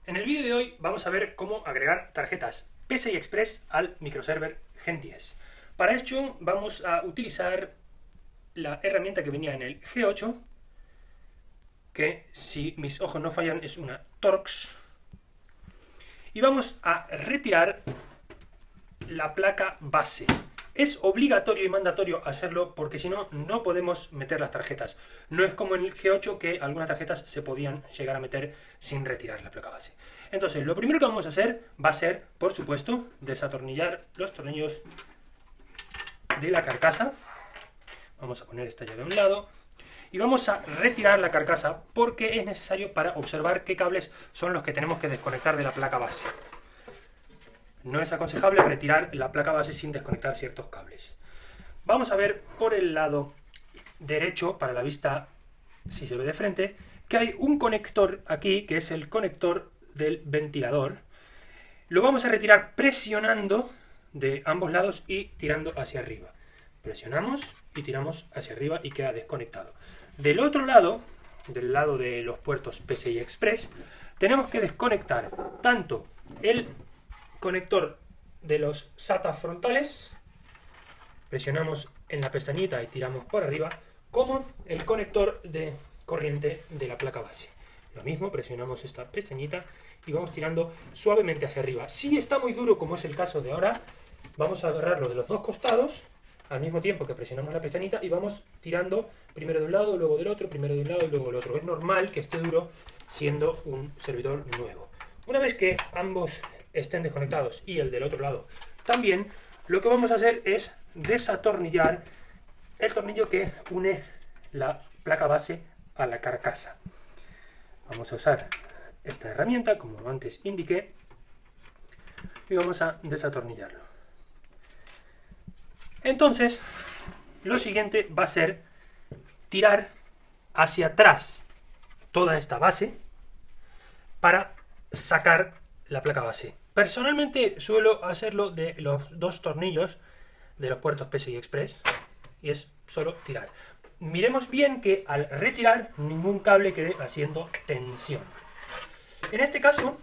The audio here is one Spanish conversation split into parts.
En el vídeo de hoy vamos a ver cómo agregar tarjetas PCI Express al microserver Gen 10. Para ello vamos a utilizar la herramienta que venía en el G8, que si mis ojos no fallan es una Torx. Y vamos a retirar la placa base. Es obligatorio y mandatorio hacerlo porque si no, no podemos meter las tarjetas. No es como en el G8 que algunas tarjetas se podían llegar a meter sin retirar la placa base. Entonces, lo primero que vamos a hacer va a ser, por supuesto, desatornillar los tornillos de la carcasa. Vamos a poner esta llave a un lado. Y vamos a retirar la carcasa porque es necesario para observar qué cables son los que tenemos que desconectar de la placa base. No es aconsejable retirar la placa base sin desconectar ciertos cables. Vamos a ver por el lado derecho, para la vista si se ve de frente, que hay un conector aquí, que es el conector del ventilador. Lo vamos a retirar presionando de ambos lados y tirando hacia arriba. Presionamos y tiramos hacia arriba y queda desconectado. Del otro lado, del lado de los puertos PCI Express, tenemos que desconectar tanto el conector de los SATA frontales, presionamos en la pestañita y tiramos por arriba, como el conector de corriente de la placa base. Lo mismo, presionamos esta pestañita y vamos tirando suavemente hacia arriba. Si está muy duro, como es el caso de ahora, vamos a agarrarlo de los dos costados al mismo tiempo que presionamos la pestañita y vamos tirando primero de un lado, luego del otro, primero de un lado y luego del otro. Es normal que esté duro siendo un servidor nuevo. Una vez que ambos estén desconectados y el del otro lado también, lo que vamos a hacer es desatornillar el tornillo que une la placa base a la carcasa. Vamos a usar esta herramienta, como antes indiqué, y vamos a desatornillarlo. Entonces, lo siguiente va a ser tirar hacia atrás toda esta base para sacar la placa base. Personalmente suelo hacerlo de los dos tornillos de los puertos PCI Express y es solo tirar. Miremos bien que al retirar ningún cable quede haciendo tensión. En este caso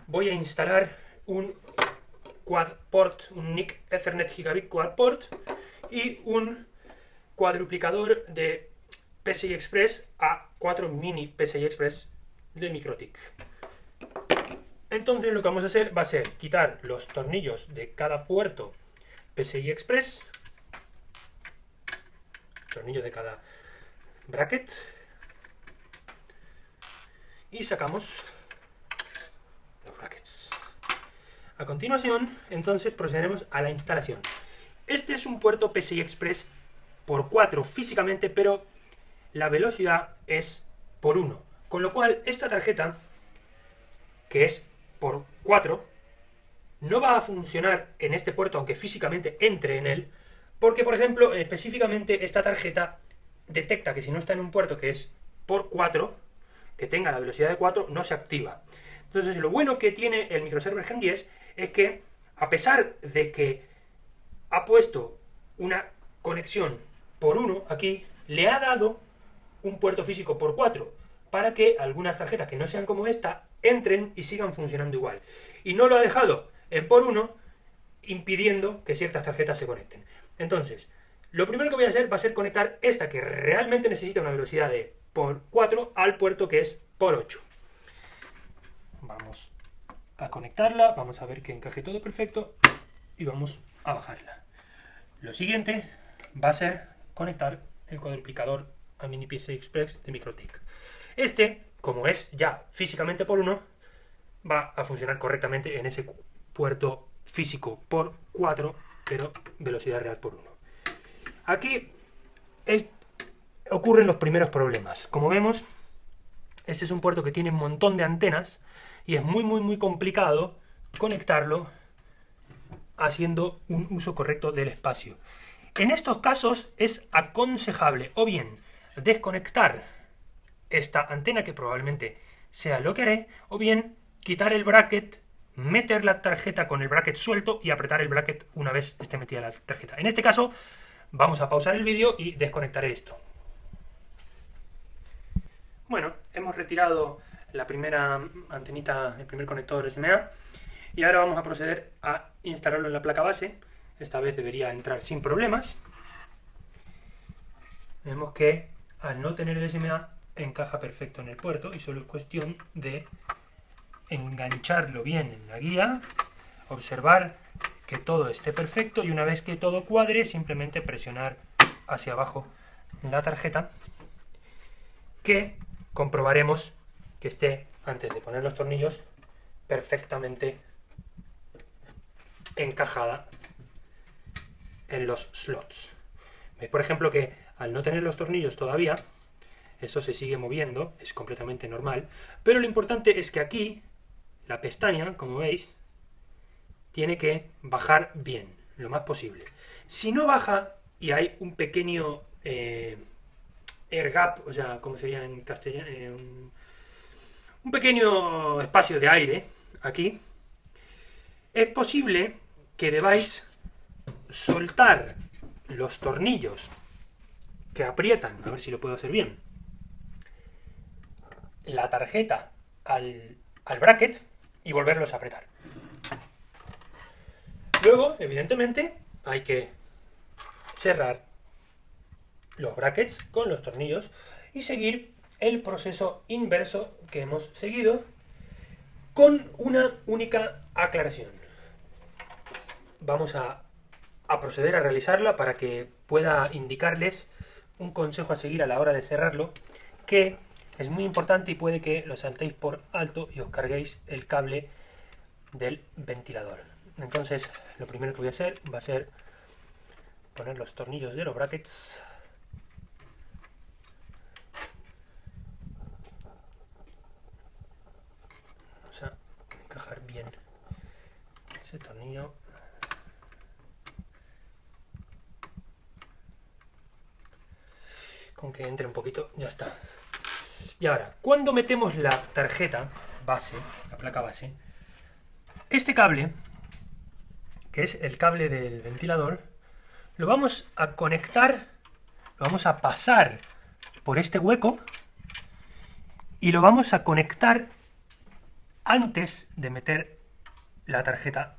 voy a instalar un quad port, un NIC Ethernet Gigabit quad port y un cuadruplicador de PCI Express a 4 mini PCI Express de MikroTik. Entonces lo que vamos a hacer va a ser quitar los tornillos de cada puerto PCI Express, tornillos de cada bracket, y sacamos los brackets. A continuación, entonces procederemos a la instalación. Este es un puerto PCI Express por 4 físicamente, pero la velocidad es por 1, con lo cual esta tarjeta, que es por 4, no va a funcionar en este puerto aunque físicamente entre en él, porque por ejemplo específicamente esta tarjeta detecta que si no está en un puerto que es por 4, que tenga la velocidad de 4, no se activa. Entonces lo bueno que tiene el microserver Gen 10 es que, a pesar de que ha puesto una conexión por 1 aquí, le ha dado un puerto físico por 4 para que algunas tarjetas que no sean como esta entren y sigan funcionando igual. Y no lo ha dejado en por 1, impidiendo que ciertas tarjetas se conecten. Entonces, lo primero que voy a hacer va a ser conectar esta que realmente necesita una velocidad de por 4 al puerto que es por 8. Vamos a conectarla, vamos a ver que encaje todo perfecto y vamos a bajarla. Lo siguiente va a ser conectar el cuadruplicador a mini PCI Express de MikroTik. Este, como es ya físicamente por 1, va a funcionar correctamente en ese puerto físico por 4, pero velocidad real por 1. Aquí ocurren los primeros problemas. Como vemos, este es un puerto que tiene un montón de antenas y es muy complicado conectarlo haciendo un uso correcto del espacio. En estos casos es aconsejable o bien desconectar esta antena, que probablemente sea lo que haré, o bien quitar el bracket, meter la tarjeta con el bracket suelto y apretar el bracket una vez esté metida la tarjeta. En este caso vamos a pausar el vídeo y desconectaré esto. Bueno, hemos retirado la primera antenita, el primer conector SMA. Y ahora vamos a proceder a instalarlo en la placa base. Esta vez debería entrar sin problemas. Vemos que al no tener el SMA encaja perfecto en el puerto y solo es cuestión de engancharlo bien en la guía, observar que todo esté perfecto y una vez que todo cuadre simplemente presionar hacia abajo la tarjeta, que comprobaremos que esté, antes de poner los tornillos, perfectamente encajada en los slots. Veis, por ejemplo, que al no tener los tornillos todavía, esto se sigue moviendo, es completamente normal, pero lo importante es que aquí la pestaña, como veis, tiene que bajar bien, lo más posible. Si no baja y hay un pequeño air gap, o sea, ¿cómo sería en castellano? Un pequeño espacio de aire aquí, es posible que debáis soltar los tornillos que aprietan, a ver si lo puedo hacer bien, la tarjeta al bracket y volverlos a apretar. Luego, evidentemente, hay que cerrar los brackets con los tornillos y seguir el proceso inverso que hemos seguido, con una única aclaración. Vamos a proceder a realizarla para que pueda indicarles un consejo a seguir a la hora de cerrarlo, que es muy importante y puede que lo saltéis por alto y os carguéis el cable del ventilador. Entonces, lo primero que voy a hacer va a ser poner los tornillos de los brackets. Vamos a encajar bien ese tornillo. Con que entre un poquito, ya está. Y ahora, cuando metemos la tarjeta base, la placa base, este cable, que es el cable del ventilador, lo vamos a conectar, lo vamos a pasar por este hueco y lo vamos a conectar antes de meter la tarjeta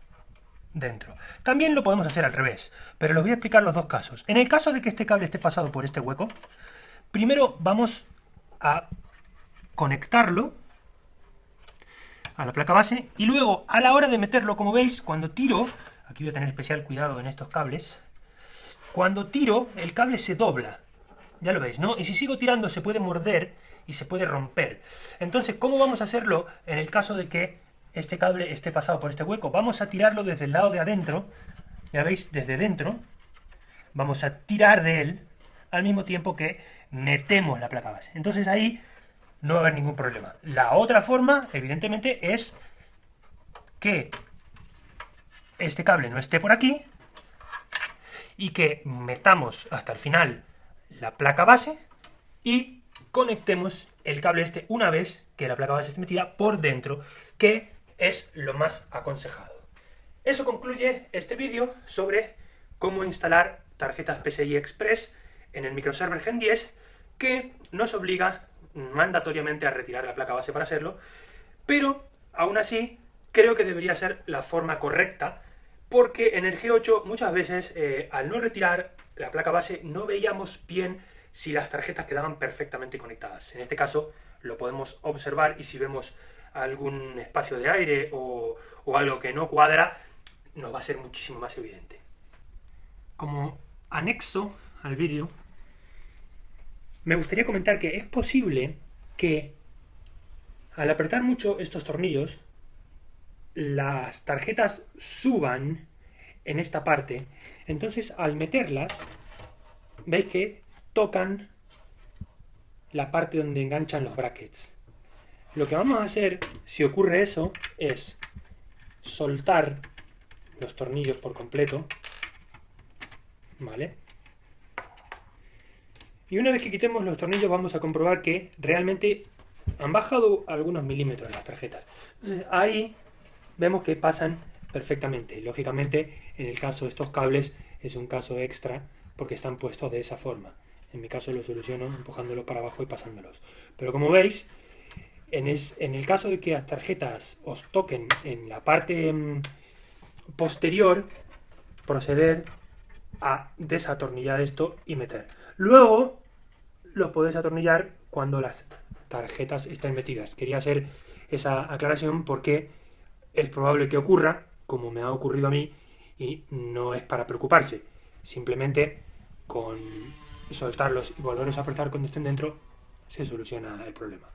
dentro. También lo podemos hacer al revés, pero les voy a explicar los dos casos. En el caso de que este cable esté pasado por este hueco, primero vamos a conectarlo a la placa base y luego, a la hora de meterlo, como veis, cuando tiro, aquí voy a tener especial cuidado en estos cables, cuando tiro el cable se dobla, ya lo veis, ¿no? Y si sigo tirando se puede morder y se puede romper. Entonces, ¿cómo vamos a hacerlo en el caso de que este cable esté pasado por este hueco? Vamos a tirarlo desde el lado de adentro, ya veis, desde dentro, vamos a tirar de él al mismo tiempo que metemos la placa base. Entonces ahí no va a haber ningún problema. La otra forma, evidentemente, es que este cable no esté por aquí y que metamos hasta el final la placa base y conectemos el cable este una vez que la placa base esté metida por dentro, que es lo más aconsejado. Eso concluye este vídeo sobre cómo instalar tarjetas PCI Express en el microserver Gen 10, que nos obliga mandatoriamente a retirar la placa base para hacerlo, pero aún así creo que debería ser la forma correcta, porque en el G8 muchas veces al no retirar la placa base no veíamos bien si las tarjetas quedaban perfectamente conectadas. En este caso lo podemos observar y si vemos algún espacio de aire o algo que no cuadra, nos va a ser muchísimo más evidente. Como anexo al vídeo, me gustaría comentar que es posible que al apretar mucho estos tornillos, las tarjetas suban en esta parte. Entonces, al meterlas, veis que tocan la parte donde enganchan los brackets. Lo que vamos a hacer, si ocurre eso, es soltar los tornillos por completo, ¿vale? Y una vez que quitemos los tornillos vamos a comprobar que realmente han bajado algunos milímetros las tarjetas. Entonces ahí vemos que pasan perfectamente. Lógicamente, en el caso de estos cables es un caso extra porque están puestos de esa forma. En mi caso lo soluciono empujándolos para abajo y pasándolos. Pero como veis, En el caso de que las tarjetas os toquen en la parte posterior, proceder a desatornillar esto y meter. Luego lo podéis atornillar cuando las tarjetas estén metidas. Quería hacer esa aclaración porque es probable que ocurra, como me ha ocurrido a mí, y no es para preocuparse. Simplemente con soltarlos y volverlos a apretar cuando estén dentro se soluciona el problema.